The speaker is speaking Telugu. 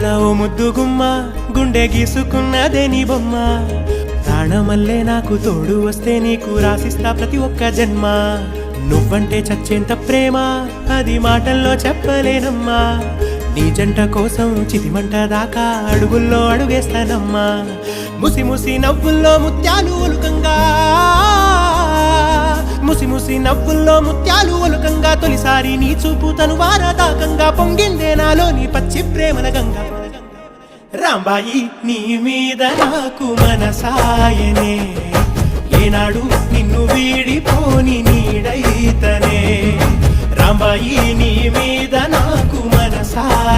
ముద్దుల ఓ ముద్దు గుమ్మ గుండె గీసుకున్నదే నీ బొమ్మ ప్రాణమల్లే నాకు తోడు వస్తే నీకు రాసిస్తా ప్రతి ఒక్క జన్మ నువ్వంటే చచ్చేంత ప్రేమ అది మాటల్లో చెప్పలేనమ్మా నీ జంట కోసం చితిమంట దాకా అడుగుల్లో అడుగేస్తానమ్మా ముసి ముసి నవ్వుల్లో ముత్యాలు ఒలుకంగా ముసి ముసి నవ్వుల్లో ముత్యాలు ఒలుకంగా తొలిసారి నీ చూపు తను వారదాకంగా పొంగిందే నాలో నీ పచ్చి ప్రేమల గంగా రాంబాయి నీ మీద నాకు మనసాయనే ఏనాడు నిన్ను వీడిపోని నీడైతనే రాంబాయి నీ మీద నాకు మనసాయనే